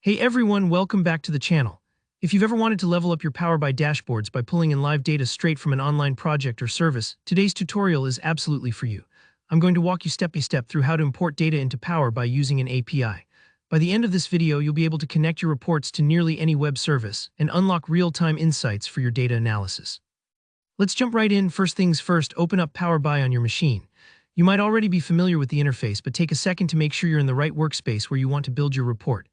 Hey everyone, welcome back to the channel. If you've ever wanted to level up your Power BI dashboards by pulling in live data straight from an online project or service, today's tutorial is absolutely for you. I'm going to walk you step by step through how to import data into Power BI using an API. By the end of this video, you'll be able to connect your reports to nearly any web service and unlock real-time insights for your data analysis. Let's jump right in. First things first, open up Power BI on your machine. You might already be familiar with the interface, but take a second to make sure you're in the right workspace where you want to build your report.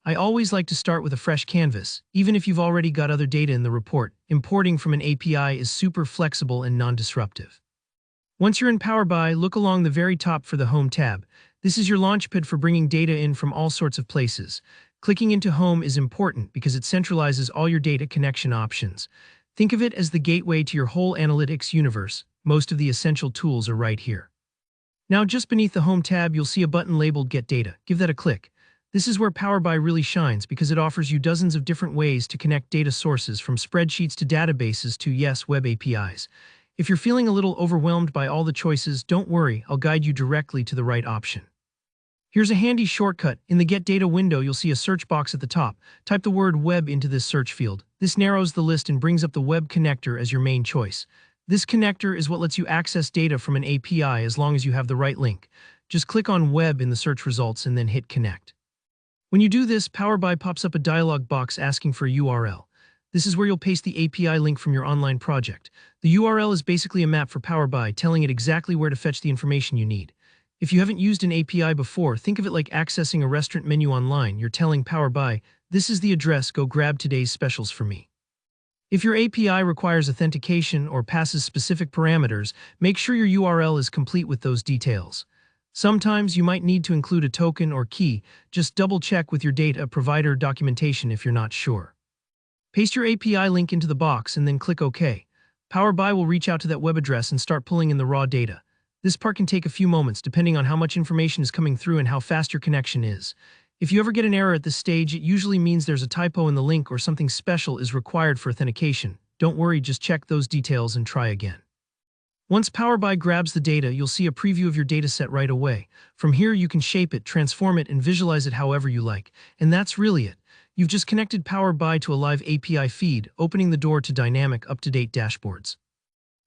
I always like to start with a fresh canvas, even if you've already got other data in the report. Importing from an API is super flexible and non-disruptive. Once you're in Power BI, look along the very top for the Home tab. This is your launchpad for bringing data in from all sorts of places. Clicking into Home is important because it centralizes all your data connection options. Think of it as the gateway to your whole analytics universe. Most of the essential tools are right here. Now, just beneath the Home tab, you'll see a button labeled Get Data. Give that a click. This is where Power BI really shines because it offers you dozens of different ways to connect data sources from spreadsheets to databases to, yes, web APIs. If you're feeling a little overwhelmed by all the choices, don't worry, I'll guide you directly to the right option. Here's a handy shortcut. In the Get Data window, you'll see a search box at the top. Type the word Web into this search field. This narrows the list and brings up the Web connector as your main choice. This connector is what lets you access data from an API as long as you have the right link. Just click on Web in the search results and then hit Connect. When you do this, Power BI pops up a dialog box asking for a URL. This is where you'll paste the API link from your online project. The URL is basically a map for Power BI, telling it exactly where to fetch the information you need. If you haven't used an API before, think of it like accessing a restaurant menu online. You're telling Power BI, this is the address, go grab today's specials for me. If your API requires authentication or passes specific parameters, make sure your URL is complete with those details. Sometimes you might need to include a token or key. Just double-check with your data provider documentation if you're not sure. Paste your API link into the box and then click OK. Power BI will reach out to that web address and start pulling in the raw data. This part can take a few moments depending on how much information is coming through and how fast your connection is. If you ever get an error at this stage, it usually means there's a typo in the link or something special is required for authentication. Don't worry, just check those details and try again. Once Power BI grabs the data, you'll see a preview of your dataset right away. From here, you can shape it, transform it, and visualize it however you like. And that's really it. You've just connected Power BI to a live API feed, opening the door to dynamic, up-to-date dashboards.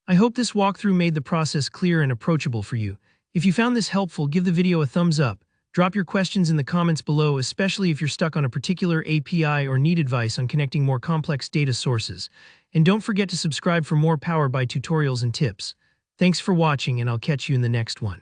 I hope this walkthrough made the process clear and approachable for you. If you found this helpful, give the video a thumbs up. Drop your questions in the comments below, especially if you're stuck on a particular API or need advice on connecting more complex data sources. And don't forget to subscribe for more Power BI tutorials and tips. Thanks for watching, and I'll catch you in the next one.